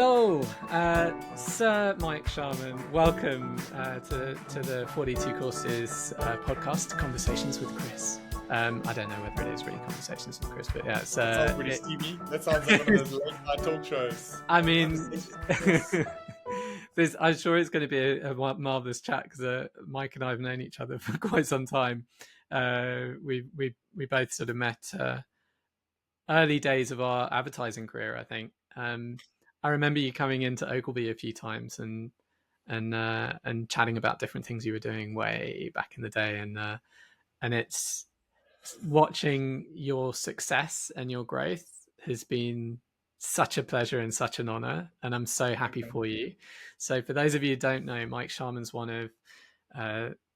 Hello, Sir Mike Sharman. Welcome to the 42 Courses podcast, Conversations with Chris. I don't know whether it is really Conversations with Chris, but yeah, it's, that sounds pretty steamy. That sounds like one of those late night talk shows. I mean, I'm sure it's going to be a marvelous chat because Mike and I have known each other for quite some time. We both sort of met early days of our advertising career, I think. I remember you coming into Ogilvy a few times and chatting about different things you were doing way back in the day, and it's watching your success and your growth has been such a pleasure and such an honor, and I'm so happy for you. So for those of you who don't know, Mike Sharman's one of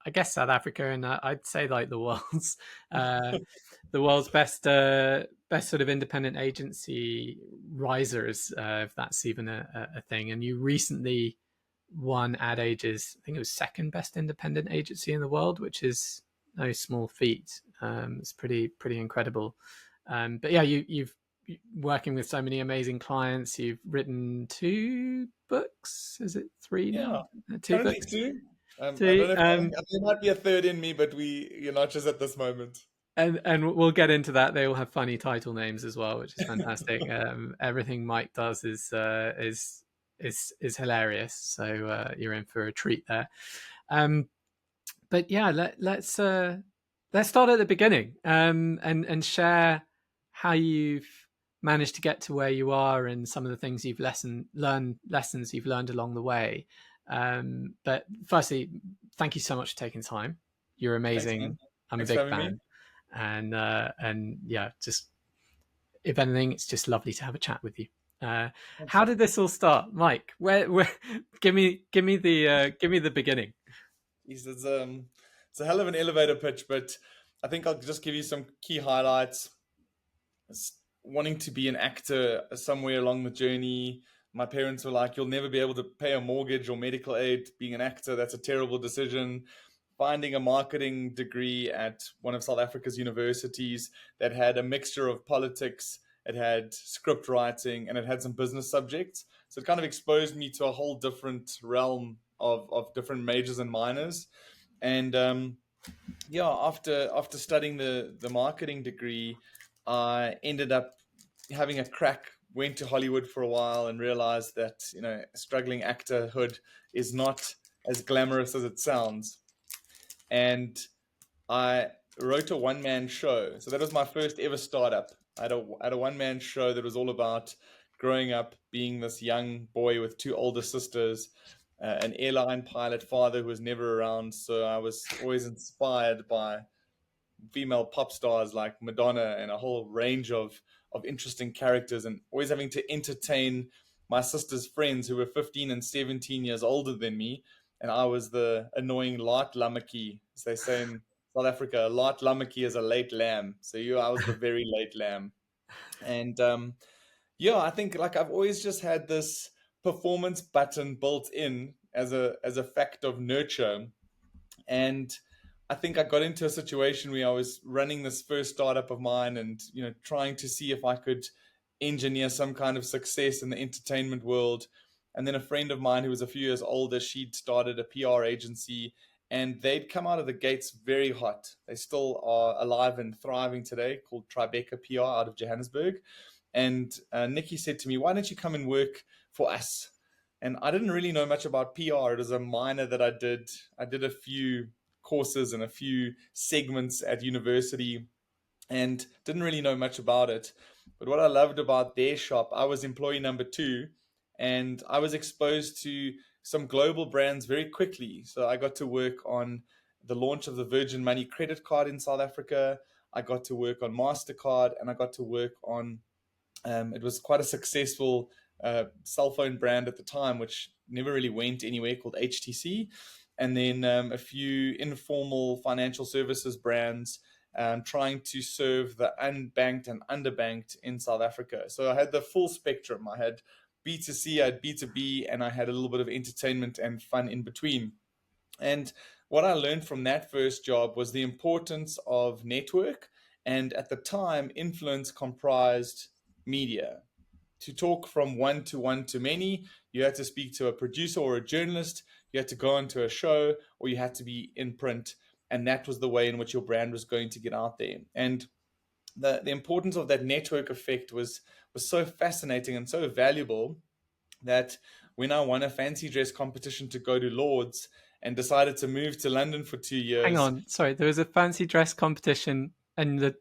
I guess South Africa, and I'd say like the world's best sort of independent agency risers, if that's even a thing. And you recently won Ad Age's, I think it was second best independent agency in the world, which is no small feat. It's pretty incredible. But yeah, you've working with so many amazing clients. You've written 2 books. Is it 3 now? Yeah, 2 currently books. 2. I don't Two. know if there might be a third in me, but you're not just at this moment. And we'll get into that. They all have funny title names as well, which is fantastic. Everything Mike does is hilarious. So you're in for a treat there. But yeah, let's start at the beginning and share how you've managed to get to where you are and some of the things you've lessons you've learned along the way. But firstly, thank you so much for taking time. You're amazing. Thanks, I'm Thanks a for big having fan. me. And yeah, just if anything, it's just lovely to have a chat with you. How did this all start, Mike? Where give me the beginning. It's a hell of an elevator pitch, but I think I'll just give you some key highlights. Wanting to be an actor somewhere along the journey, my parents were like, "You'll never be able to pay a mortgage or medical aid being an actor. That's a terrible decision." Finding a marketing degree at one of South Africa's universities that had a mixture of politics, it had script writing, and it had some business subjects. So it kind of exposed me to a whole different realm of different majors and minors. And yeah, after studying the marketing degree, I ended up having a crack. Went to Hollywood for a while and realized that struggling actorhood is not as glamorous as it sounds. And I wrote a one-man show. So that was my first ever startup. I had a one-man show that was all about growing up, being this young boy with 2 older sisters, an airline pilot father who was never around. So I was always inspired by female pop stars like Madonna and a whole range of interesting characters, and always having to entertain my sister's friends who were 15 and 17 years older than me. And I was the annoying light lamaki, as they say in South Africa. Light lamaki is a late lamb. So I was the very late lamb. And yeah, I think like I've always just had this performance button built in as a fact of nurture. And I think I got into a situation where I was running this first startup of mine and trying to see if I could engineer some kind of success in the entertainment world. And then a friend of mine who was a few years older, she'd started a PR agency, and they'd come out of the gates very hot. They still are alive and thriving today, called Tribeca PR out of Johannesburg. And Nikki said to me, "Why don't you come and work for us?" And I didn't really know much about PR. It was a minor that I did. I did a few courses and a few segments at university and didn't really know much about it. But what I loved about their shop, I was employee number 2, and I was exposed to some global brands very quickly. So I got to work on the launch of the Virgin Money credit card in South Africa. I got to work on MasterCard, and I got to work on, it was quite a successful cell phone brand at the time, which never really went anywhere, called HTC. And then a few informal financial services brands, trying to serve the unbanked and underbanked in South Africa. So I had the full spectrum. I had B2C, I had B2B, and I had a little bit of entertainment and fun in between. And what I learned from that first job was the importance of network. And at the time, influence comprised media. to talk from one to many, you had to speak to a producer or a journalist, you had to go onto a show, or you had to be in print. And that was the way in which your brand was going to get out there. And the importance of that network effect was so fascinating and so valuable that when I won a fancy dress competition to go to Lord's and decided to move to London for 2 years. Hang on, sorry. There was a fancy dress competition, and the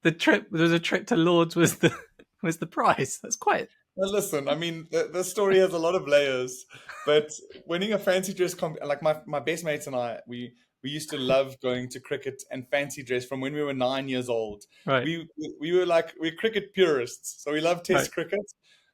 the trip. There was a trip to Lord's was the prize. That's quite. Well, listen, I mean, the story has a lot of layers, but winning a fancy dress like my best mates and I, we used to love going to cricket and fancy dress from when we were 9 years old. Right. We were like, we're cricket purists, so we love Test cricket.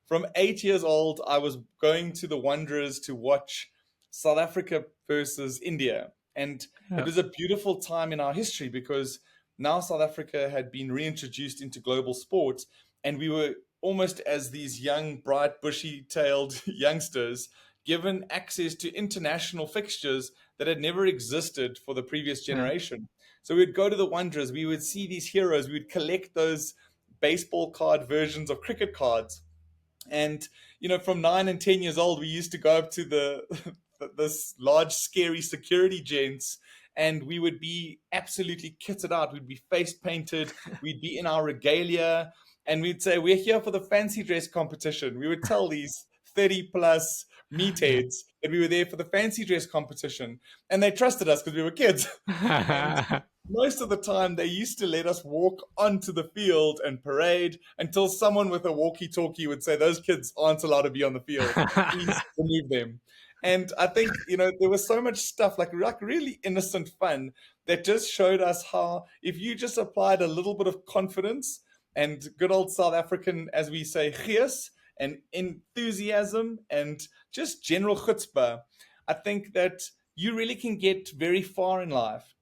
From 8 years old, I was going to the Wanderers to watch South Africa versus India. And it was a beautiful time in our history because now South Africa had been reintroduced into global sport, and we were almost as these young, bright, bushy-tailed youngsters given access to international fixtures that had never existed for the previous generation. So we'd go to the Wanderers, we would see these heroes, we would collect those baseball card versions of cricket cards. And, you know, from 9 and 10 years old, we used to go up to this large, scary security gents, and we would be absolutely kitted out. We'd be face painted. We'd be in our regalia, and we'd say, we're here for the fancy dress competition. We would tell these 30 plus meatheads that we were there for the fancy dress competition, and they trusted us because we were kids. And most of the time, they used to let us walk onto the field and parade until someone with a walkie-talkie would say, those kids aren't allowed to be on the field. Please remove them. And I think, you know, there was so much stuff like really innocent fun that just showed us how if you just applied a little bit of confidence and good old South African, as we say, gees, and enthusiasm and just general chutzpah, I think that you really can get very far in life.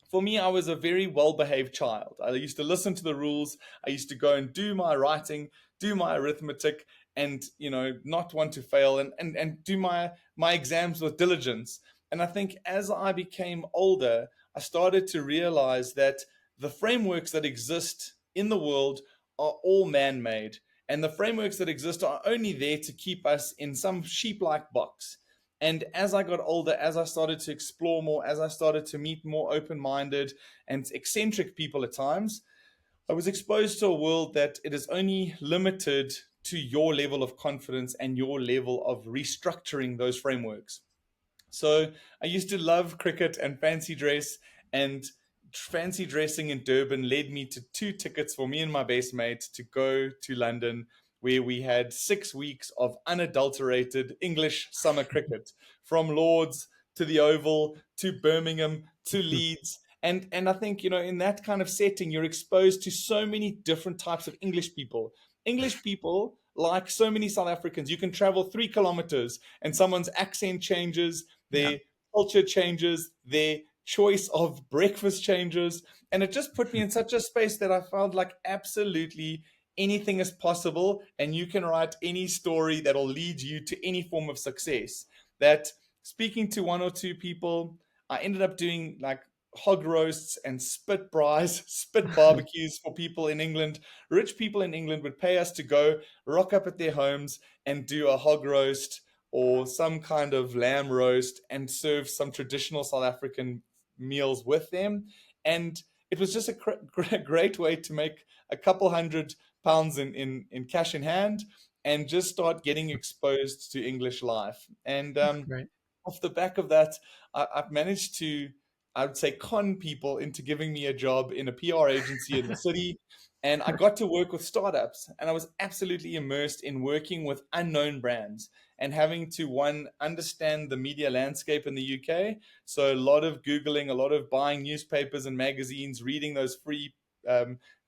For me, I was a very well-behaved child. I used to listen to the rules. I used to go and do my writing, do my arithmetic, and, you know, not want to fail, and do my exams with diligence. And I think as I became older, I started to realize that the frameworks that exist in the world are all man-made. And the frameworks that exist are only there to keep us in some sheep-like box. And as I got older, as I started to explore more, as I started to meet more open-minded and eccentric people at times, I was exposed to a world that it is only limited to your level of confidence and your level of restructuring those frameworks. So I used to love cricket and fancy dress, and fancy dressing in Durban led me to 2 tickets for me and my best mate to go to London, where we had 6 weeks of unadulterated English summer cricket, from Lord's to the Oval to Birmingham to Leeds. And I think, you know, in that kind of setting, you're exposed to so many different types of English people. English people, like so many South Africans, you can travel 3 kilometers and someone's accent changes, their culture changes, their choice of breakfast changes. And it just put me in such a space that I felt like absolutely anything is possible, and you can write any story that'll lead you to any form of success. That speaking to 1 or 2 people, I ended up doing like hog roasts and spit braais, spit barbecues for people in England. Rich people in England would pay us to go rock up at their homes and do a hog roast or some kind of lamb roast and serve some traditional South African meals with them. And it was just a great way to make a couple £100 in cash in hand and just start getting exposed to English life. And off the back of that, I've managed to, I would say, con people into giving me a job in a PR agency in the city. And I got to work with startups, and I was absolutely immersed in working with unknown brands and having to, one, understand the media landscape in the UK. So a lot of Googling, a lot of buying newspapers and magazines, reading those free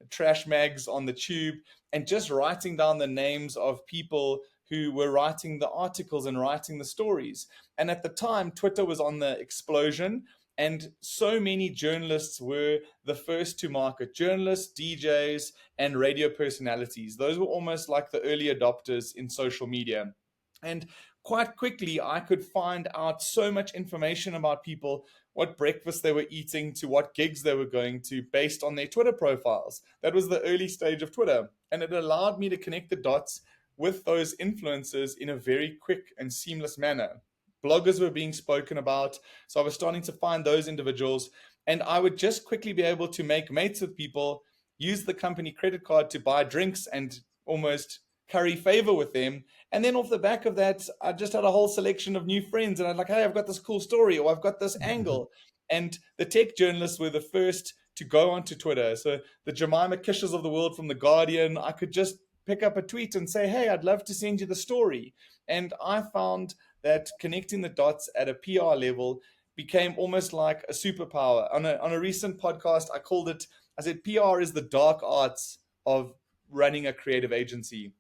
trash mags on the tube, and just writing down the names of people who were writing the articles and writing the stories. And at the time, Twitter was on the explosion, and so many journalists were the first to market. Journalists, DJs, and radio personalities. Those were almost like the early adopters in social media. And quite quickly, I could find out so much information about people, what breakfast they were eating, to what gigs they were going to, based on their Twitter profiles. That was the early stage of Twitter. And it allowed me to connect the dots with those influencers in a very quick and seamless manner. Bloggers were being spoken about. So I was starting to find those individuals, and I would just quickly be able to make mates with people, use the company credit card to buy drinks and almost curry favor with them. And then off the back of that, I just had a whole selection of new friends. And I'm like, hey, I've got this cool story, or I've got this angle. And the tech journalists were the first to go onto Twitter. So the Jemima Kishes of the world from The Guardian, I could just pick up a tweet and say, hey, I'd love to send you the story. And I found that connecting the dots at a PR level became almost like a superpower. On a recent podcast, I said, PR is the dark arts of running a creative agency.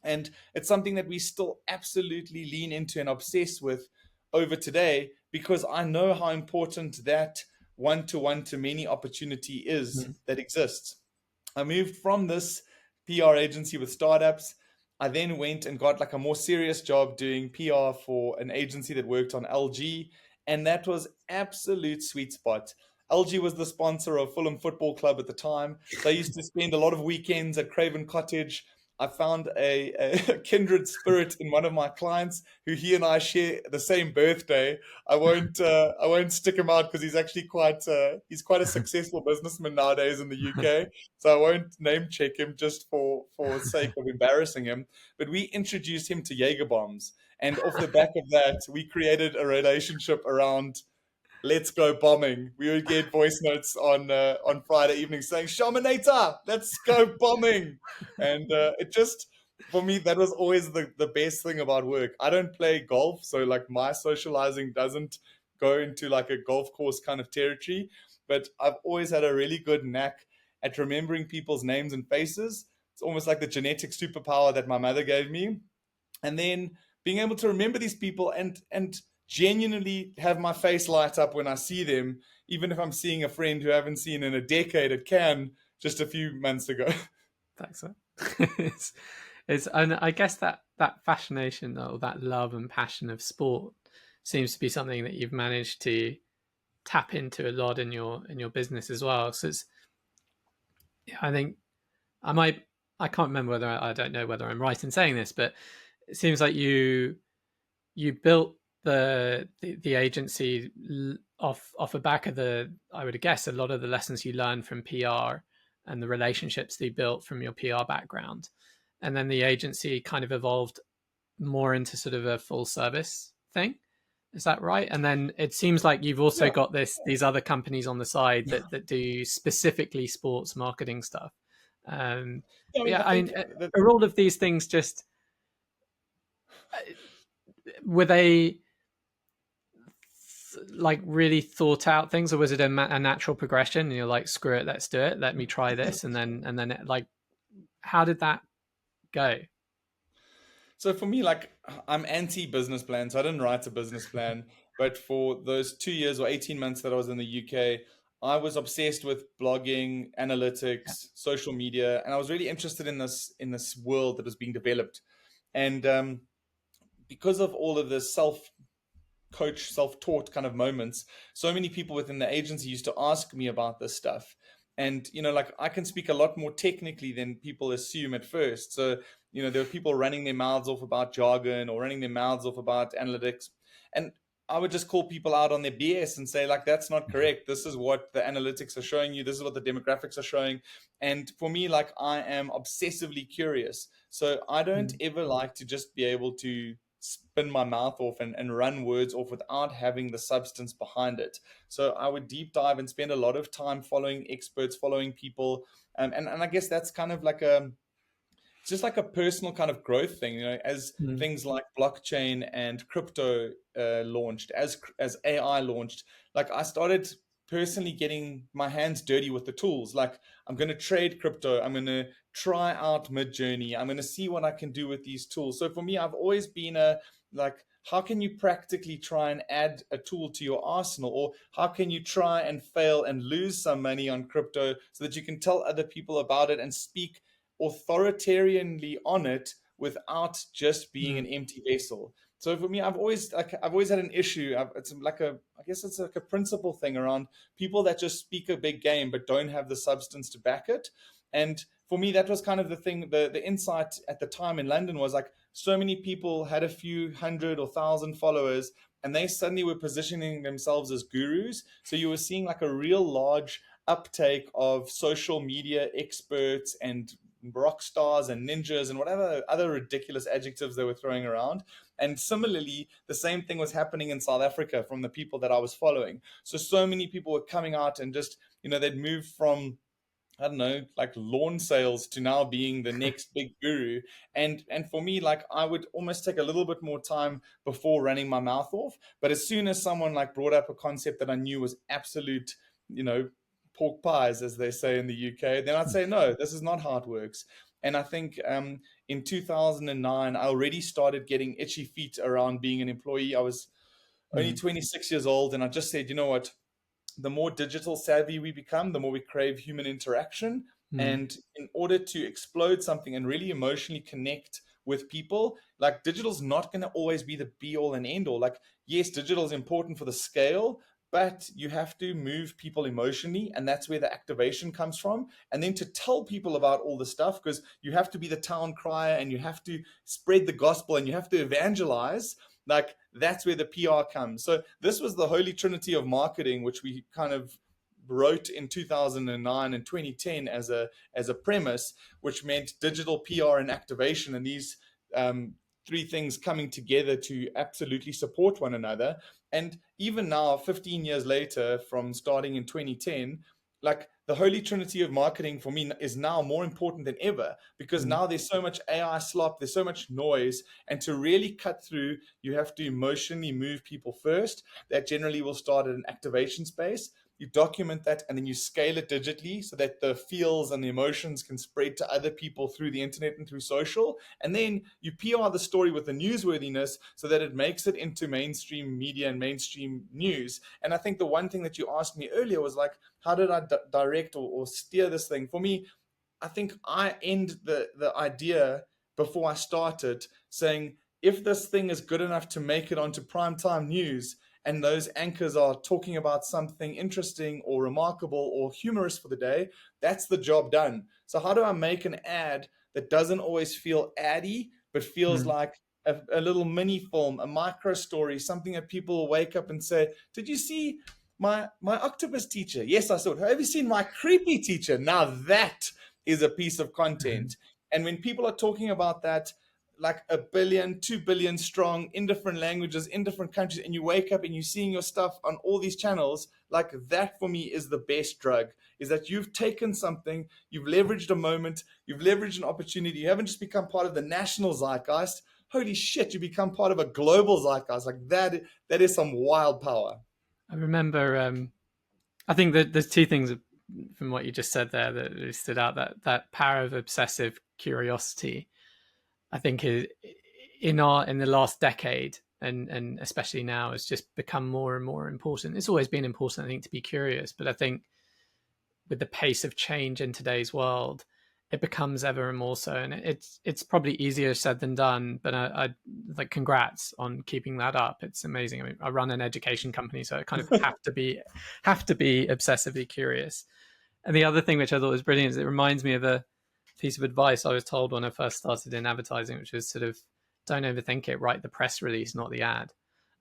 And it's something that we still absolutely lean into and obsess with over today, because I know how important that one-to-one to many opportunity is that exists. I moved from this PR agency with startups. I then went and got like a more serious job doing PR for an agency that worked on LG. And that was absolute sweet spot. LG was the sponsor of Fulham Football Club at the time. So I used to spend a lot of weekends at Craven Cottage. I found a kindred spirit in one of my clients, who he and I share the same birthday. I won't stick him out because he's actually quite a successful businessman nowadays in the UK. So I won't name check him just for sake of embarrassing him. But we introduced him to Jaeger bombs, and off the back of that, we created a relationship around let's go bombing. We would get voice notes on Friday evening saying, Sharmanator, let's go bombing. And it just, for me, that was always the best thing about work. I don't play golf, so like my socializing doesn't go into like a golf course kind of territory. But I've always had a really good knack at remembering people's names and faces. It's almost like the genetic superpower that my mother gave me. And then being able to remember these people and genuinely have my face light up when I see them, even if I'm seeing a friend who I haven't seen in a decade at Cannes just a few months ago. Thanks. It's and I guess that fascination or that love and passion of sport seems to be something that you've managed to tap into a lot in your business as well. So it's, I think I can't remember whether I don't know whether I'm right in saying this, but it seems like you built the agency off the back of I would guess a lot of the lessons you learned from PR and the relationships that you built from your PR background, and then the agency kind of evolved more into sort of a full service thing. Is that right? And then it seems like you've also got these other companies on the side that do specifically sports marketing stuff. I mean, are all of these things just were they like really thought out things, or was it a natural progression? And you're like, screw it, let's do it. Let me try this, and then it, like, how did that go? So for me, like, I'm anti-business plan, so I didn't write a business plan. But for those 2 years or 18 months that I was in the UK, I was obsessed with blogging, analytics, social media, and I was really interested in this world that was being developed. And because of all of this self-taught kind of moments, so many people within the agency used to ask me about this stuff. And, like, I can speak a lot more technically than people assume at first. So, there were people running their mouths off about jargon or running their mouths off about analytics. And I would just call people out on their BS and say, like, that's not correct. This is what the analytics are showing you. This is what the demographics are showing. And for me, like, I am obsessively curious. So I don't ever like to just be able to spin my mouth off and run words off without having the substance behind it. So I would deep dive and spend a lot of time following experts, following people. And I guess that's kind of like just like a personal kind of growth thing, as things like blockchain and crypto launched, as AI launched. Like, I started personally getting my hands dirty with the tools. Like, I'm going to trade crypto. I'm going to try out Mid-Journey. I'm going to see what I can do with these tools. So for me, I've always been how can you practically try and add a tool to your arsenal? Or how can you try and fail and lose some money on crypto so that you can tell other people about it and speak authoritarianly on it without just being an empty vessel? So for me, I've always had an issue. It's like I guess it's like a principle thing around people that just speak a big game but don't have the substance to back it. And for me, that was kind of the thing. The insight at the time in London was like so many people had a few hundred or thousand followers, and they suddenly were positioning themselves as gurus. So you were seeing like a real large uptake of social media experts and rock stars and ninjas and whatever other ridiculous adjectives they were throwing around. And similarly, the same thing was happening in South Africa from the people that I was following. So many people were coming out and just, they'd moved from, I don't know, like lawn sales to now being the next big guru. And for me, like I would almost take a little bit more time before running my mouth off. But as soon as someone like brought up a concept that I knew was absolute, pork pies, as they say in the UK, then I'd say, no, this is not how it works. And I think in 2009, I already started getting itchy feet around being an employee. I was only 26 years old, and I just said, you know what? The more digital savvy we become, the more we crave human interaction. And in order to explode something and really emotionally connect with people, like digital's not going to always be the be all and end all. Like, yes, digital is important for the scale, but you have to move people emotionally, and that's where the activation comes from. And then to tell people about all the stuff, because you have to be the town crier and you have to spread the gospel and you have to evangelize. Like that's where the PR comes. So this was the Holy Trinity of marketing, which we kind of wrote in 2009 and 2010 as a premise, which meant digital PR and activation, and these three things coming together to absolutely support one another. And even now, 15 years later, from starting in 2010, like the Holy Trinity of marketing for me is now more important than ever, because now there's so much AI slop, there's so much noise, and to really cut through, you have to emotionally move people first. That generally will start at an activation space. You document that, and then you scale it digitally so that the feels and the emotions can spread to other people through the internet and through social. And then you PR the story with the newsworthiness so that it makes it into mainstream media and mainstream news. And I think the one thing that you asked me earlier was like, how did I direct or steer this thing? For me, I think I end the idea before I started, saying, if this thing is good enough to make it onto primetime news, and those anchors are talking about something interesting or remarkable or humorous for the day, that's the job done. So how do I make an ad that doesn't always feel addy, but feels like a little mini film, a micro story, something that people will wake up and say, did you see my Octopus Teacher? Yes, I saw it. Have you seen my creepy teacher? Now that is a piece of content. And when people are talking about that, like 1 billion, 2 billion strong in different languages, in different countries, and you wake up and you're seeing your stuff on all these channels, like that for me is the best drug, is that you've taken something, you've leveraged a moment, you've leveraged an opportunity. You haven't just become part of the national zeitgeist. Holy shit, you become part of a global zeitgeist. Like that is some wild power. I remember, I think that there's two things from what you just said there that really stood out. That power of obsessive curiosity, I think, in the last decade, and especially now, has just become more and more important. It's always been important, I think, to be curious, but I think with the pace of change in today's world, it becomes ever more so. And it's probably easier said than done, but I like, congrats on keeping that up. It's amazing. I mean, I run an education company, so I kind of have to be obsessively curious. And the other thing which I thought was brilliant is it reminds me of a piece of advice I was told when I first started in advertising, which was sort of, don't overthink it, write the press release, not the ad.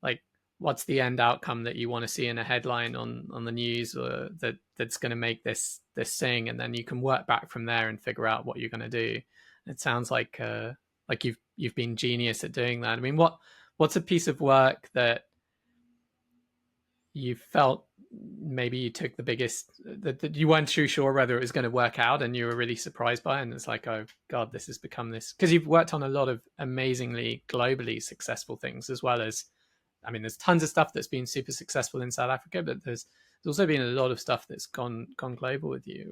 Like, what's the end outcome that you want to see in a headline on the news, or that's going to make this sing, and then you can work back from there and figure out what you're going to do. It sounds like you've been genius at doing that. I mean, what's a piece of work that you felt maybe you took the biggest, that you weren't too sure whether it was going to work out, and you were really surprised by it, and it's like, oh god, this has become this, because you've worked on a lot of amazingly globally successful things, as well as, I mean, there's tons of stuff that's been super successful in South Africa, but there's also been a lot of stuff that's gone global with you.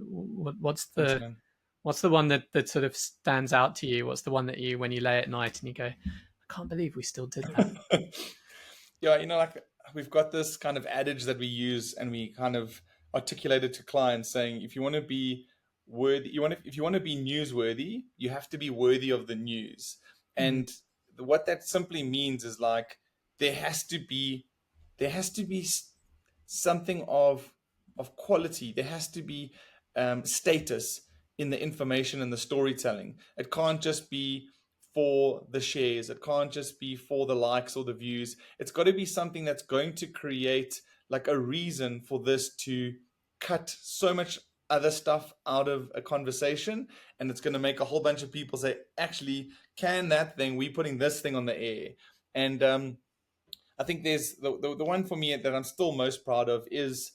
What's the one that sort of stands out to you? What's the one that you, when you lay at night and you go, I can't believe we still did that? Yeah, like we've got this kind of adage that we use, and we kind of articulate it to clients, saying, if you want to be worthy, if you want to be newsworthy, you have to be worthy of the news. And what that simply means is like there has to be something of quality. There has to be status in the information and the storytelling. It can't just be for the shares. It can't just be for the likes or the views. It's got to be something that's going to create like a reason for this to cut so much other stuff out of a conversation, and it's going to make a whole bunch of people say, actually, can that thing, we putting this thing on the air. And I think there's the one for me that I'm still most proud of is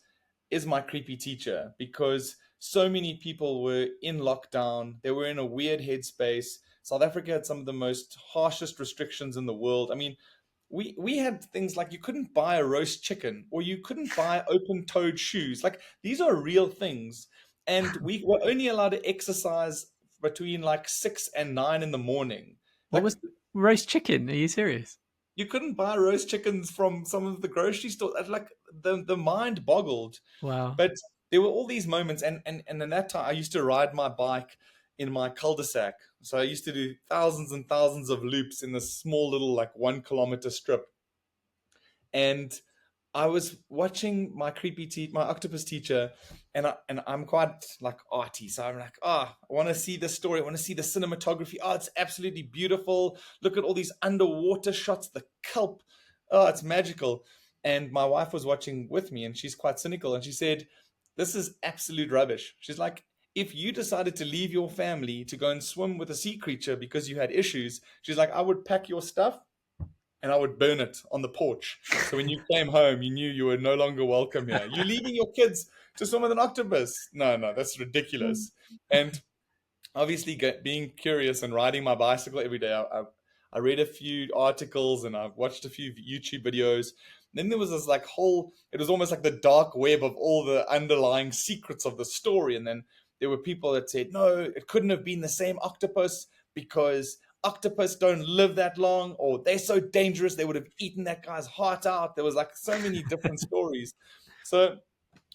my creepy teacher, because so many people were in lockdown. They were in a weird headspace. South Africa had some of the most harshest restrictions in the world. I mean, we had things like you couldn't buy a roast chicken, or you couldn't buy open-toed shoes. Like, these are real things. And we were only allowed to exercise between like 6 and 9 in the morning. What Like, was roast chicken? Are you serious? you couldn't buy roast chickens from some of the grocery stores. Like, the mind boggled. Wow. But there were all these moments, and in that time I used to ride my bike in my cul-de-sac. So I used to do thousands and thousands of loops in this small little like 1 kilometer strip. And I was watching my my octopus teacher, and I'm quite like arty, so I'm like, I want to see the story, I want to see the cinematography. Oh, it's absolutely beautiful. Look at all these underwater shots, the kelp. Oh, it's magical. And my wife was watching with me, and she's quite cynical, and she said, "This is absolute rubbish." She's like, "If you decided to leave your family to go and swim with a sea creature because you had issues," she's like, "I would pack your stuff and I would burn it on the porch. So when you came home, you knew you were no longer welcome here. You're leaving your kids to swim with an octopus. No, that's ridiculous." And obviously, being curious and riding my bicycle every day, I read a few articles and I watched a few YouTube videos. Then there was this like it was almost like the dark web of all the underlying secrets of the story. And then there were people that said, no, it couldn't have been the same octopus because octopus don't live that long, or they're so dangerous they would have eaten that guy's heart out. There was like so many different stories. So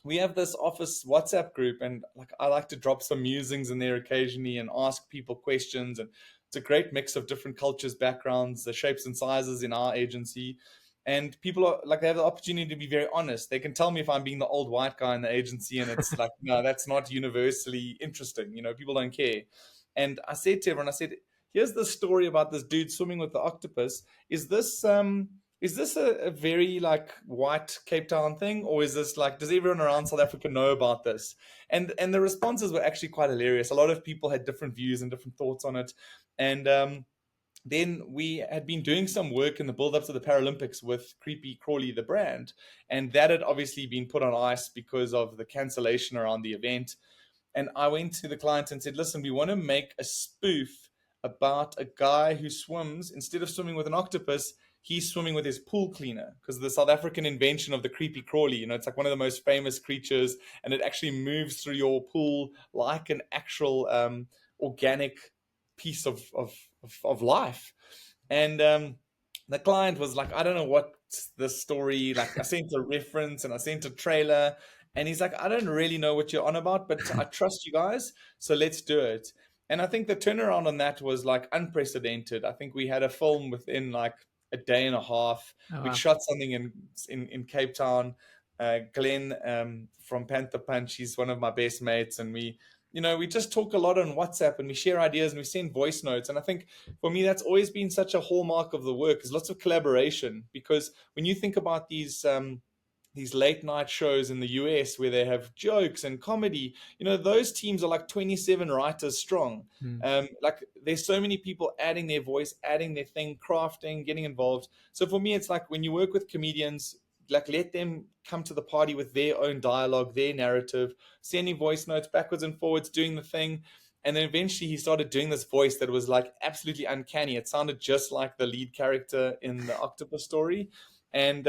we have this office WhatsApp group, and like I like to drop some musings in there occasionally and ask people questions. And it's a great mix of different cultures, backgrounds, the shapes and sizes in our agency. And people are like, they have the opportunity to be very honest. They can tell me if I'm being the old white guy in the agency, and it's like, no, that's not universally interesting. People don't care. And I said to everyone, I said, here's the story about this dude swimming with the octopus. Is this a very like white Cape Town thing, or is this like, does everyone around South Africa know about this? And the responses were actually quite hilarious. A lot of people had different views and different thoughts on it. And then we had been doing some work in the build-up to the Paralympics with Creepy Crawly, the brand, and that had obviously been put on ice because of the cancellation around the event. And I went to the client and said, listen, we want to make a spoof about a guy who swims, instead of swimming with an octopus, he's swimming with his pool cleaner, because the South African invention of the creepy crawly, it's like one of the most famous creatures, and it actually moves through your pool like an actual organic piece of life. And the client was like, I don't know what the story, like I sent a reference and I sent a trailer, and he's like, I don't really know what you're on about, but I trust you guys, so let's do it. And I think the turnaround on that was like unprecedented. I think we had a film within like a day and a half. Oh, We wow. shot something in Cape Town. Glenn from Panther Punch, he's one of my best mates, and we just talk a lot on WhatsApp, and we share ideas, and we send voice notes. And I think for me, that's always been such a hallmark of the work, is lots of collaboration. Because when you think about these late night shows in the US where they have jokes and comedy, those teams are like 27 writers strong. Like there's so many people adding their voice, adding their thing, crafting, getting involved. So for me, it's like when you work with comedians, like let them come to the party with their own dialogue, their narrative, sending voice notes backwards and forwards, doing the thing. And then eventually he started doing this voice that was like absolutely uncanny. It sounded just like the lead character in the Octopus story. And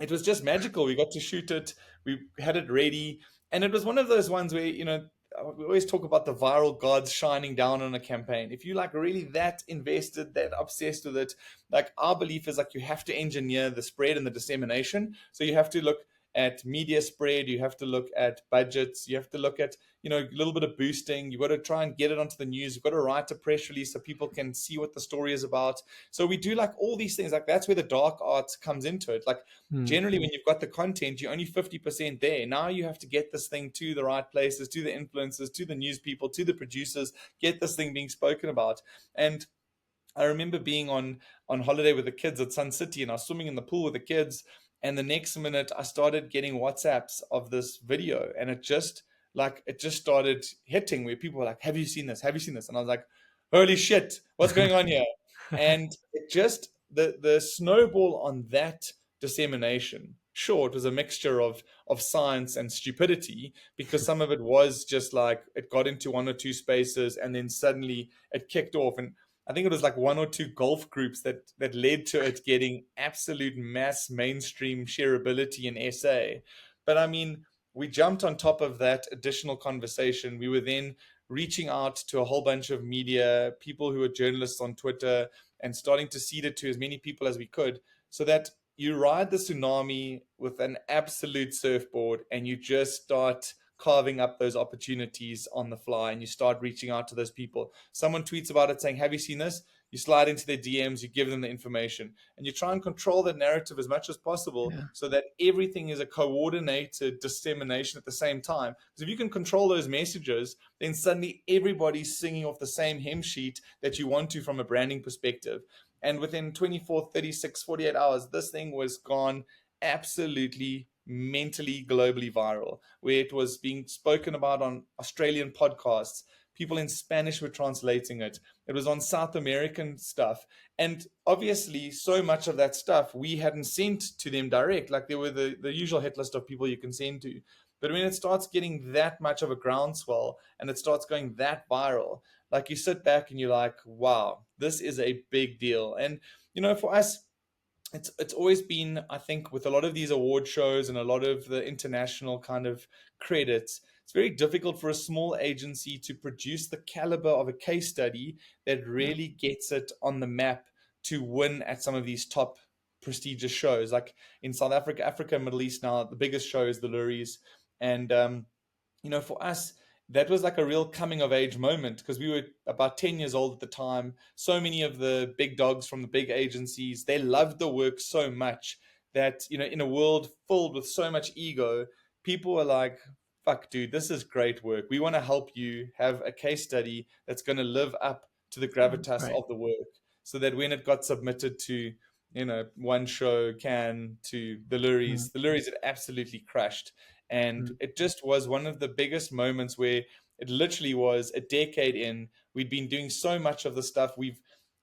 it was just magical. We got to shoot it. We had it ready. And it was one of those ones where, we always talk about the viral gods shining down on a campaign. If you like really that invested, that obsessed with it, like our belief is like you have to engineer the spread and the dissemination. So you have to look, at media spread, you have to look at budgets, you have to look at, a little bit of boosting. You've got to try and get it onto the news. You've got to write a press release so people can see what the story is about. So we do like all these things. Like that's where the dark arts comes into it. Like generally when you've got the content, you're only 50% there. Now you have to get this thing to the right places, to the influencers, to the news people, to the producers, get this thing being spoken about. And I remember being on holiday with the kids at Sun City, and I was swimming in the pool with the kids. And the next minute, I started getting WhatsApps of this video, and it just started hitting where people were like, "Have you seen this? Have you seen this?" And I was like, "Holy shit, what's going on here?" And it just the snowball on that dissemination. Sure, it was a mixture of science and stupidity, because some of it was just like it got into one or two spaces and then suddenly it kicked off. And I think it was like one or two golf groups that led to it getting absolute mass mainstream shareability in SA. But I mean, we jumped on top of that additional conversation. We were then reaching out to a whole bunch of media, people who were journalists on Twitter, and starting to seed it to as many people as we could, so that you ride the tsunami with an absolute surfboard and you just start carving up those opportunities on the fly, and you start reaching out to those people. Someone tweets about it saying, "Have you seen this?" You slide into their DMs, you give them the information, and you try and control the narrative as much as possible, so that everything is a coordinated dissemination at the same time. Because if you can control those messages, then suddenly everybody's singing off the same hymn sheet that you want to from a branding perspective. And within 24, 36, 48 hours, this thing was gone absolutely mentally globally viral, where it was being spoken about on Australian podcasts. People in Spanish were translating it. It was on South American stuff. And obviously, so much of that stuff we hadn't sent to them direct. Like there were the usual hit list of people you can send to. But when it starts getting that much of a groundswell and it starts going that viral, like you sit back and you're like, wow, this is a big deal. And, for us, it's always been, I think, with a lot of these award shows and a lot of the international kind of credits, it's very difficult for a small agency to produce the caliber of a case study that really gets it on the map to win at some of these top prestigious shows. Like in South Africa, Africa, Middle East now, the biggest show is the Luries. And, for us, that was like a real coming of age moment, because we were about 10 years old at the time. So many of the big dogs from the big agencies, they loved the work so much that, in a world filled with so much ego, people were like, fuck, dude, this is great work. We want to help you have a case study that's going to live up to the gravitas of the work, so that when it got submitted to, one show to the Luries, it absolutely crushed. And it just was one of the biggest moments where it literally was a decade in. We'd been doing so much of the stuff.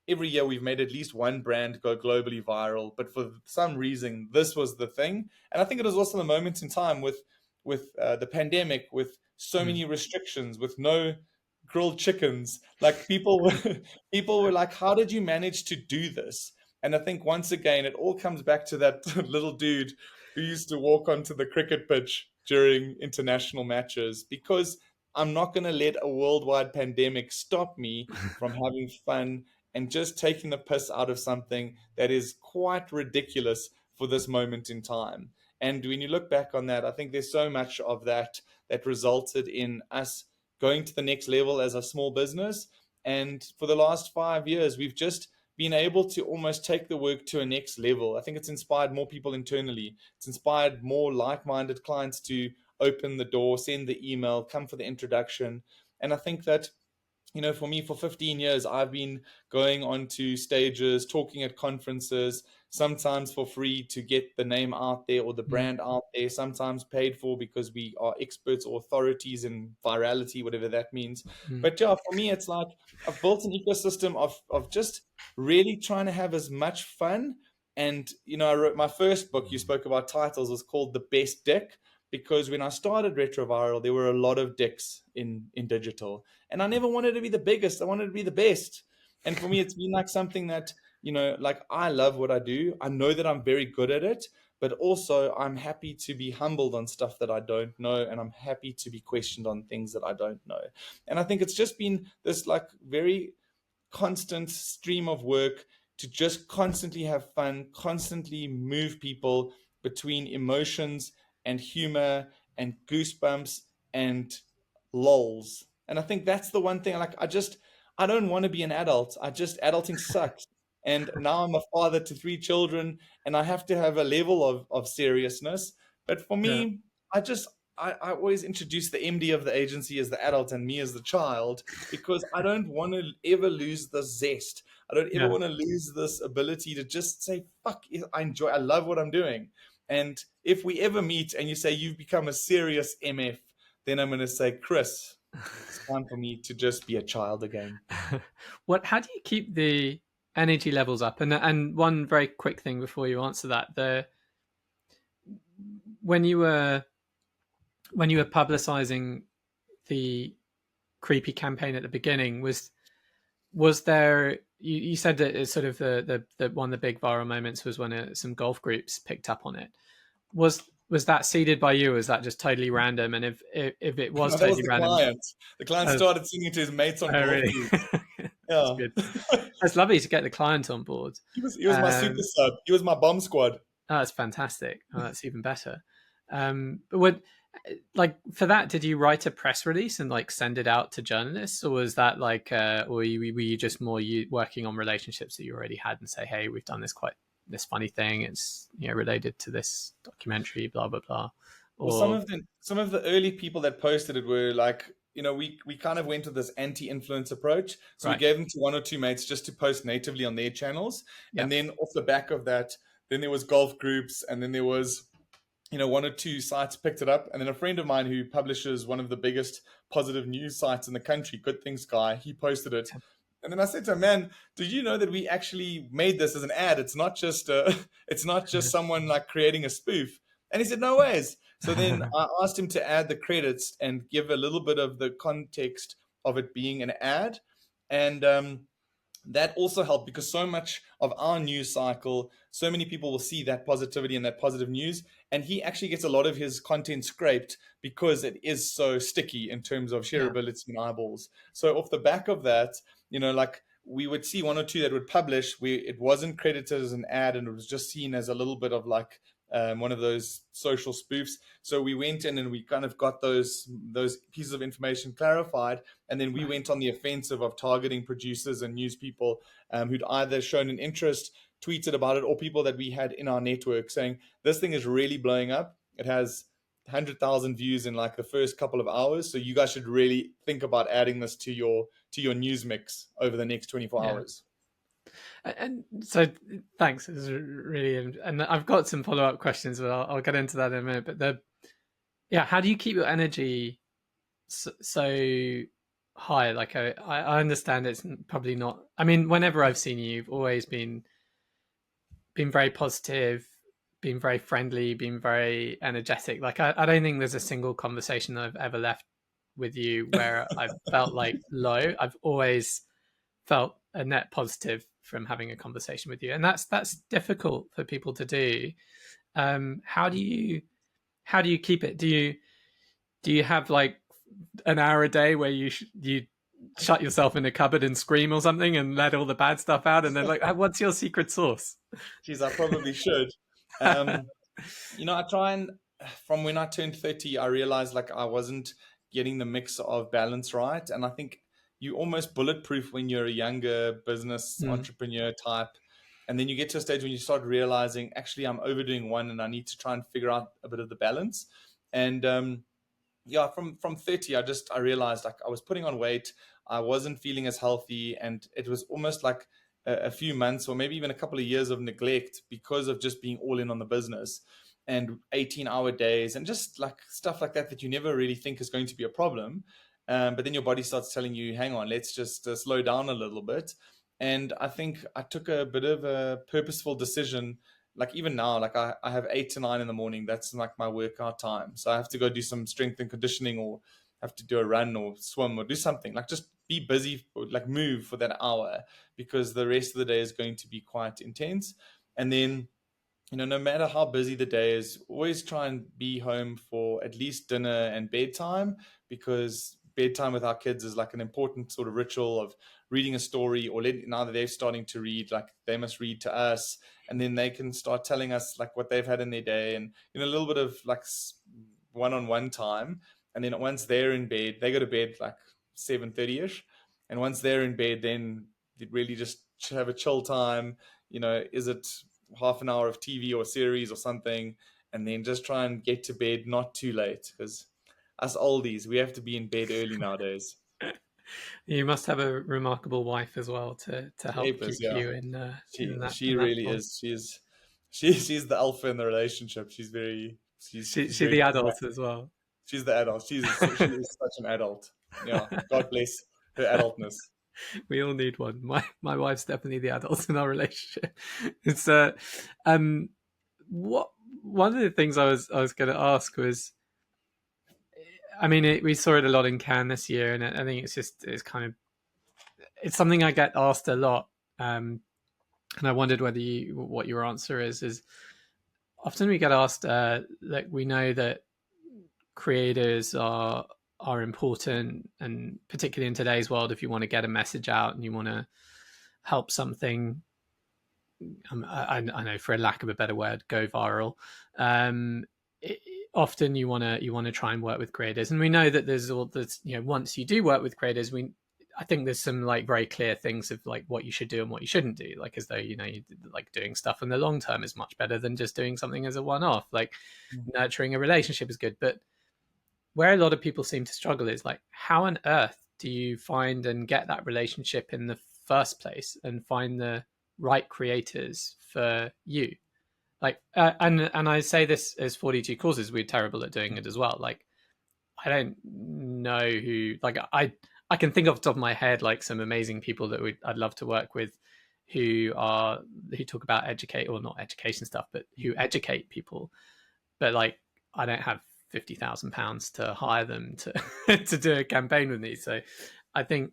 Every year we've made at least one brand go globally viral, but for some reason, this was the thing. And I think it was also the moment in time with the pandemic, with so many restrictions, with no grilled chickens. Like people were like, how did you manage to do this? And I think once again, it all comes back to that little dude who used to walk onto the cricket pitch during international matches, because I'm not going to let a worldwide pandemic stop me from having fun and just taking the piss out of something that is quite ridiculous for this moment in time. And when you look back on that, I think there's so much of that resulted in us going to the next level as a small business. And for the last 5 years, we've just been able to almost take the work to a next level. I think it's inspired more people internally. It's inspired more like-minded clients to open the door, send the email, come for the introduction. And I think that, for me, for 15 years, I've been going onto stages, talking at conferences, sometimes for free to get the name out there or the brand out there, sometimes paid for because we are experts or authorities in virality, whatever that means. But yeah, for me, it's like I've built an ecosystem of just really trying to have as much fun. And, I wrote my first book, you spoke about titles, was called The Best Dick, because when I started Retroviral, there were a lot of dicks in digital. And I never wanted to be the biggest. I wanted to be the best. And for me, it's been like something that, like I love what I do. I know that I'm very good at it, but also I'm happy to be humbled on stuff that I don't know. And I'm happy to be questioned on things that I don't know. And I think it's just been this like very constant stream of work to just constantly have fun, constantly move people between emotions and humor and goosebumps and lols. And I think that's the one thing, like, I don't want to be an adult. Adulting sucks. And now I'm a father to 3 children, and I have to have a level of seriousness. But for Yeah. me, I always introduce the MD of the agency as the adult and me as the child, because I don't want to ever lose the zest. I don't ever Yeah. want to lose this ability to just say, fuck, I love what I'm doing. And if we ever meet and you say you've become a serious MF, then I'm going to say, Chris, it's time for me to just be a child again. How do you keep the energy levels up? And one very quick thing before you answer that, when you were publicizing the creepy campaign at the beginning, was there, you said that it's sort of the one of the big viral moments was when some golf groups picked up on it. Was that seeded by you, or was that just totally random? And if it was No, that was totally the random, client. The client started singing to his mates on golf really? groups. That's Yeah. good. That's lovely to get the client on board. He was my super sub. He was my bomb squad. Oh, that's fantastic. Oh, that's even better. But what, like, for that, did you write a press release and like send it out to journalists, or was that like, or were you just more working on relationships that you already had and say, hey, we've done this funny thing. It's related to this documentary, blah blah blah. Well, Or some of the early people that posted it were like, we kind of went with this anti-influence approach. So we right, gave them to one or two mates just to post natively on their channels. yeah, And then off the back of that, then there was golf groups, and then there was, one or two sites picked it up. And then a friend of mine who publishes one of the biggest positive news sites in the country, Good Things Guy, he posted it. And then I said to him, man, did you know that we actually made this as an ad? It's not just it's not just someone like creating a spoof. And he said, no ways. So then I asked him to add the credits and give a little bit of the context of it being an ad. And that also helped, because so much of our news cycle, so many people will see that positivity and that positive news. And he actually gets a lot of his content scraped because it is so sticky in terms of yeah, shareability and eyeballs. So off the back of that, like, we would see one or two that would publish where it wasn't credited as an ad, and it was just seen as a little bit of like one of those social spoofs. So we went in and we kind of got those pieces of information clarified, and then we right, went on the offensive of targeting producers and news people who'd either shown an interest, tweeted about it, or people that we had in our network saying, this thing is really blowing up. It has 100,000 views in like the first couple of hours. So you guys should really think about adding this to your news mix over the next 24 yeah. hours. And so, thanks. It's really, and I've got some follow up questions, but I'll get into that in a minute. But how do you keep your energy so high? Like, I understand it's probably not. I mean, whenever I've seen you, you've always been very positive, been very friendly, been very energetic. Like, I don't think there's a single conversation I've ever left with you where I've felt like low. I've always felt a net positive from having a conversation with you, and that's difficult for people to do. How do you keep it? Do you have like an hour a day where you shut yourself in a cupboard and scream or something and let all the bad stuff out, and then like, what's your secret sauce? Geez, I probably should. I try and, from when I turned 30, I realized like I wasn't getting the mix of balance right. And I think you almost bulletproof when you're a younger business entrepreneur type. And then you get to a stage when you start realizing, actually, I'm overdoing one and I need to try and figure out a bit of the balance. And from 30, I realized like I was putting on weight. I wasn't feeling as healthy. And it was almost like a few months or maybe even a couple of years of neglect because of just being all in on the business and 18-hour days and just like stuff like that you never really think is going to be a problem. But then your body starts telling you, hang on, let's just slow down a little bit. And I think I took a bit of a purposeful decision. Like even now, like I have 8 to 9 in the morning. That's like my workout time. So I have to go do some strength and conditioning, or have to do a run or swim or do something. Like just be busy, like move for that hour, because the rest of the day is going to be quite intense. And then, no matter how busy the day is, always try and be home for at least dinner and bedtime, because bedtime with our kids is like an important sort of ritual of reading a story, or now that they're starting to read, like they must read to us, and then they can start telling us like what they've had in their day, and a little bit of like one-on-one time. And then once they're in bed, they go to bed like 7:30ish, and once they're in bed, then really just have a chill time. Is it half an hour of TV or series or something, and then just try and get to bed not too late, because us oldies, we have to be in bed early nowadays. You must have a remarkable wife as well to help Apis, keep yeah. you in She in that really form. is. She's the alpha in the relationship. She's She very the adult pragmatic. as well. She's the adult. She is such an adult. Yeah. God bless her adultness. We all need one. My wife's definitely the adult in our relationship. It's what one of the things I was going to ask was, I mean, we saw it a lot in Cannes this year, and I think it's something I get asked a lot, and I wondered what your answer is. Often we get asked, like, we know that creators are important, and particularly in today's world, if you want to get a message out and you want to help something, I know, for a lack of a better word, go viral. Um, it, Often you want to try and work with creators, and we know that there's all this. Once you do work with creators, I think there's some like very clear things of like what you should do and what you shouldn't do. Like, as though like doing stuff in the long term is much better than just doing something as a one-off. Like, nurturing a relationship is good, but where a lot of people seem to struggle is like, how on earth do you find and get that relationship in the first place, and find the right creators for you? Like, and I say this as 42 courses, we're terrible at doing it as well. Like, I don't know who, like, I can think off the top of my head like some amazing people that I'd love to work with, who talk about educate, or not education stuff, but who educate people. But like, I don't have £50,000 to hire them to to do a campaign with me. So I think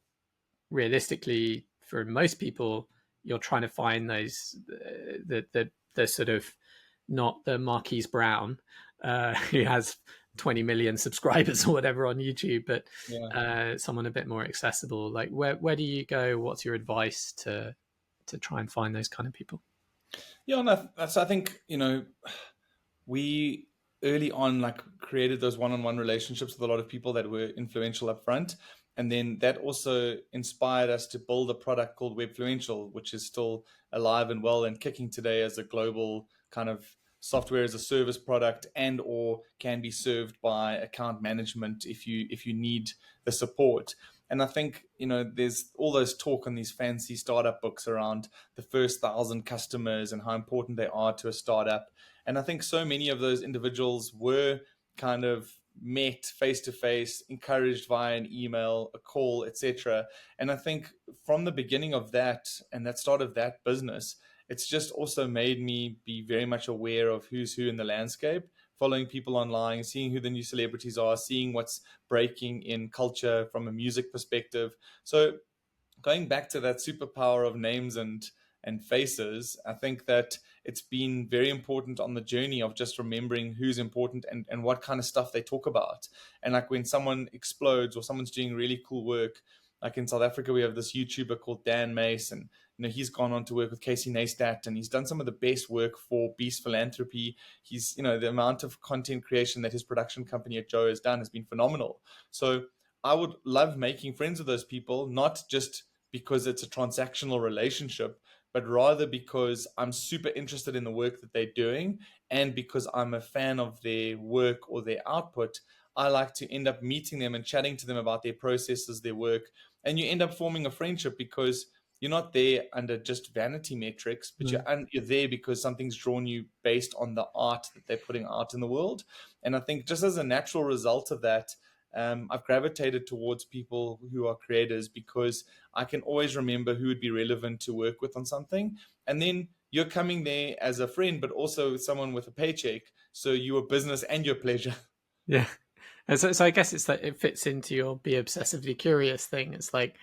realistically, for most people, you're trying to find those the sort of, not the Marquise Brown, who has 20 million subscribers or whatever on YouTube, but Yeah. someone a bit more accessible. Like, where do you go? What's your advice to try and find those kind of people? Yeah, no, that's, I think, we early on like created those one-on-one relationships with a lot of people that were influential up front, and then that also inspired us to build a product called Webfluential, which is still alive and well and kicking today as a global kind of software as a service product, and or can be served by account management if you need the support. And I think, there's all those talk on these fancy startup books around the first 1,000 customers and how important they are to a startup. And I think so many of those individuals were kind of met face to face, encouraged via an email, a call, etc. And I think from the beginning of that, and that start of that business, it's just also made me be very much aware of who's who in the landscape, following people online, seeing who the new celebrities are, seeing what's breaking in culture from a music perspective. So going back to that superpower of names and faces, I think that it's been very important on the journey of just remembering who's important and what kind of stuff they talk about. And like when someone explodes or someone's doing really cool work, like in South Africa, we have this YouTuber called Dan Mace, and he's gone on to work with Casey Neistat, and he's done some of the best work for Beast Philanthropy. He's, the amount of content creation that his production company at Joe has done has been phenomenal. So I would love making friends with those people, not just because it's a transactional relationship, but rather because I'm super interested in the work that they're doing, and because I'm a fan of their work or their output. I like to end up meeting them and chatting to them about their processes, their work, and you end up forming a friendship because you're not there under just vanity metrics, but you're there because something's drawn you based on the art that they're putting out in the world. And I think just as a natural result of that, I've gravitated towards people who are creators because I can always remember who would be relevant to work with on something. And then you're coming there as a friend, but also someone with a paycheck. So you're business and your pleasure. Yeah. And so I guess it's like, it fits into your be obsessively curious thing. It's like,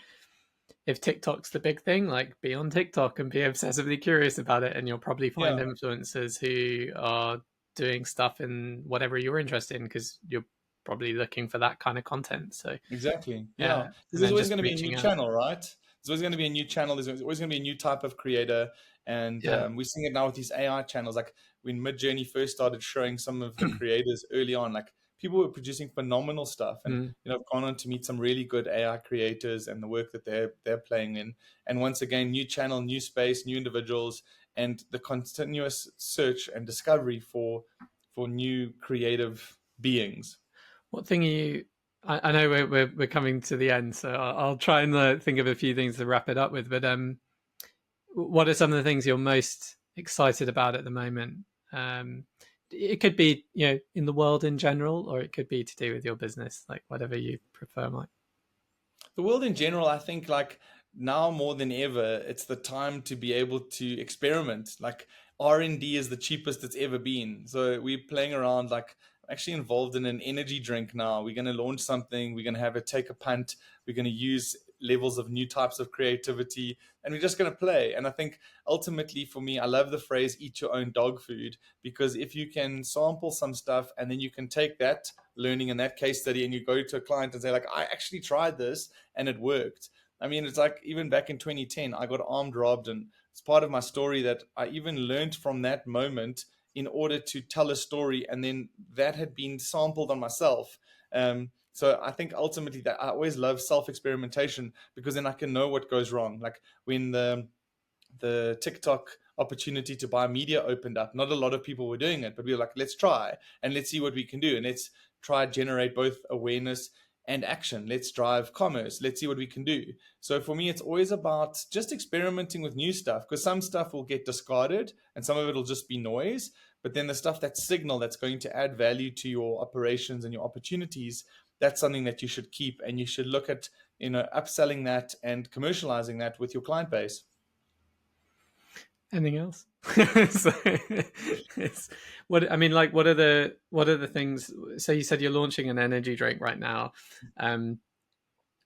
if TikTok's the big thing, like, be on TikTok and be obsessively curious about it, and you'll probably find Yeah. influencers who are doing stuff in whatever you're interested in, because you're probably looking for that kind of content. So Exactly. Yeah. yeah, and There's then always just going to be a new reaching out. channel, right? There's always going to be a new channel. There's always going to be a new type of creator. And Yeah. we're seeing it now with these AI channels. Like when Midjourney first started showing some of the creators early on, like people were producing phenomenal stuff. And, Mm. I've gone on to meet some really good AI creators and the work that they're playing in. And once again, new channel, new space, new individuals, and the continuous search and discovery for new creative beings. What thing are you? I know we're coming to the end, so I'll try and think of a few things to wrap it up with. But what are some of the things you're most excited about at the moment? It could be in the world in general, or it could be to do with your business, like whatever you prefer, Mike. The world in general, I think, like now more than ever, it's the time to be able to experiment. Like R&D is the cheapest it's ever been. So we're playing around. Like I'm actually involved in an energy drink now. We're going to launch something. We're going to have it take a punt. We're going to use levels of new types of creativity, and we're just going to play. And I think ultimately for me, I love the phrase "eat your own dog food," because if you can sample some stuff and then you can take that learning in that case study and you go to a client and say like, I actually tried this and it worked. I mean, it's like even back in 2010, I got armed robbed, and it's part of my story that I even learned from that moment in order to tell a story, and then that had been sampled on myself. So I think ultimately that I always love self-experimentation, because then I can know what goes wrong. Like when the TikTok opportunity to buy media opened up, not a lot of people were doing it, but we were like, let's try and let's see what we can do. And let's try generate both awareness and action. Let's drive commerce. Let's see what we can do. So for me, it's always about just experimenting with new stuff, because some stuff will get discarded and some of it will just be noise. But then the stuff that's signal, that's going to add value to your operations and your opportunities, that's something that you should keep, and you should look at, upselling that and commercializing that with your client base. Anything else? So what I mean, like, what are the things? So you said you're launching an energy drink right now.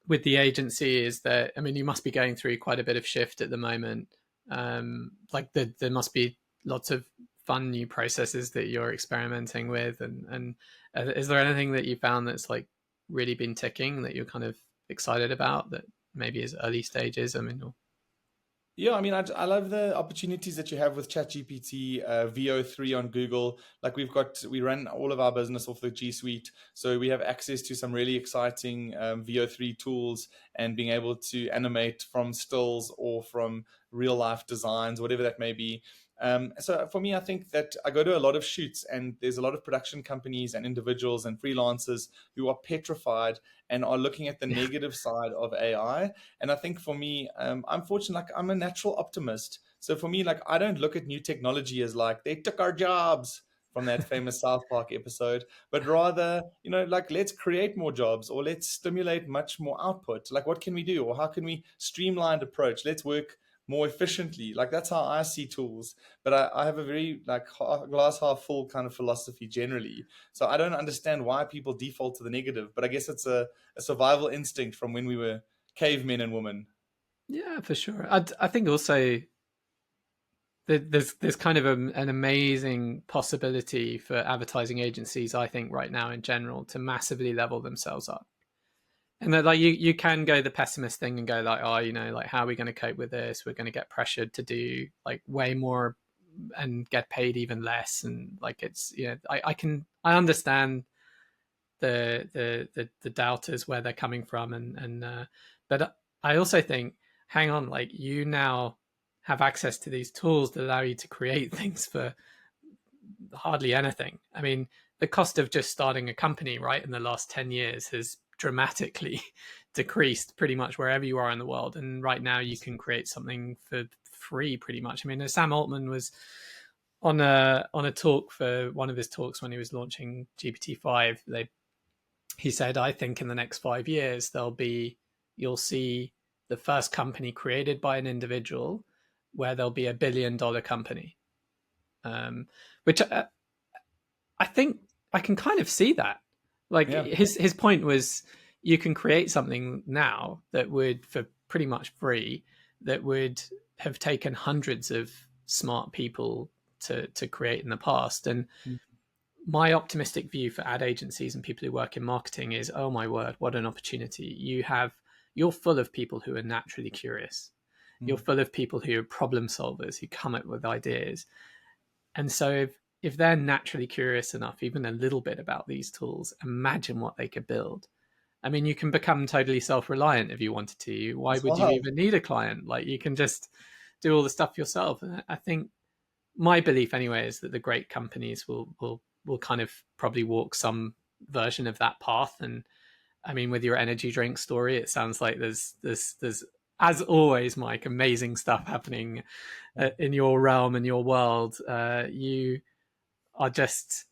With the agency, is that, I mean, you must be going through quite a bit of shift at the moment. Like there must be lots of fun new processes that you're experimenting with, and is there anything that you found that's like really been ticking that you're kind of excited about, that maybe is early stages? I mean, Yeah, I mean, I love the opportunities that you have with ChatGPT, VO3 on Google. Like we run all of our business off the G Suite. So we have access to some really exciting VO3 tools, and being able to animate from stills or from real life designs, whatever that may be. So for me, I think that I go to a lot of shoots, and there's a lot of production companies and individuals and freelancers who are petrified and are looking at the negative side of AI. And I think for me, I'm fortunate, like I'm a natural optimist. So for me, like I don't look at new technology as like they took our jobs from that famous South Park episode, but rather, like let's create more jobs, or let's stimulate much more output. Like what can we do, or how can we streamlined approach? Let's work more efficiently. Like that's how I see tools. But I have a very like glass half full kind of philosophy generally. So I don't understand why people default to the negative, but I guess it's a survival instinct from when we were cavemen and women. yeah, for sure. I think also there's kind of an amazing possibility for advertising agencies, I think, right now in general, to massively level themselves up. And that, like, you can go the pessimist thing and go like, oh, like, how are we going to cope with this? We're going to get pressured to do like way more and get paid even less. And like, it's, I understand the doubters, where they're coming from, and but I also think, hang on, like, you now have access to these tools that allow you to create things for hardly anything. I mean, the cost of just starting a company, right, in the last 10 years has dramatically decreased pretty much wherever you are in the world. And right now you can create something for free pretty much. I mean, Sam Altman was on a talk for one of his talks when he was launching GPT-5. He said, I think in the next 5 years, you'll see the first company created by an individual where there'll be $1 billion company. Which I think I can kind of see that. Like, Yeah. his point was, you can create something now that would, for pretty much free, that would have taken hundreds of smart people to create in the past. And my optimistic view for ad agencies and people who work in marketing is, oh my word, what an opportunity. You're full of people who are naturally curious. You're full of people who are problem solvers, who come up with ideas. And so if they're naturally curious enough, even a little bit about these tools, imagine what they could build. I mean, you can become totally self-reliant if you wanted to. Why would you even need a client? Like, you can just do all the stuff yourself. And I think my belief anyway is that the great companies will kind of probably walk some version of that path. And I mean, with your energy drink story, it sounds like there's as always, Mike, amazing stuff happening in your realm and your world. You are just,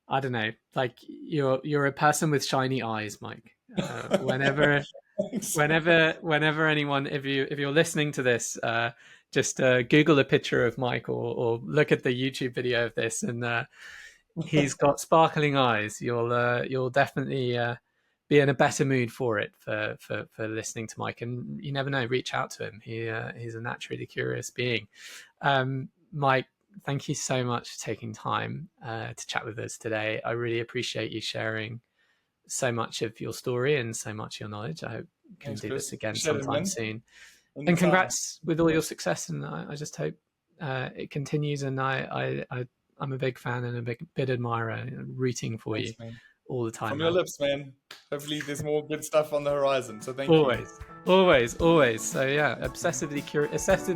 I don't know, like you're a person with shiny eyes, Mike. Whenever anyone, if you're listening to this, just Google a picture of Mike or look at the YouTube video of this, and he's got sparkling eyes. You'll definitely be in a better mood for it for listening to Mike. And you never know, reach out to him. He's a naturally curious being. Mike, thank you so much for taking time to chat with us today. I really appreciate you sharing so much of your story and so much of your knowledge. I hope you can do this again sometime soon. And congrats with all your success. And I just hope it continues. And I'm a big fan and a big admirer, rooting for you all the time. From your lips, man. Hopefully there's more good stuff on the horizon. So thank you. Always. So yeah, obsessive curiosity.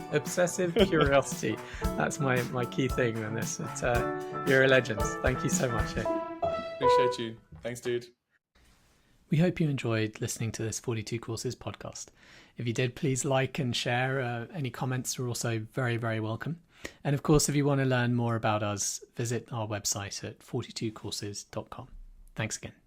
That's my key thing in this. You're a legend. Thank you so much. Appreciate you. Thanks, dude. We hope you enjoyed listening to this 42 Courses podcast. If you did, please like and share. Any comments are also very, very welcome. And of course, if you want to learn more about us, visit our website at 42courses.com. Thanks again.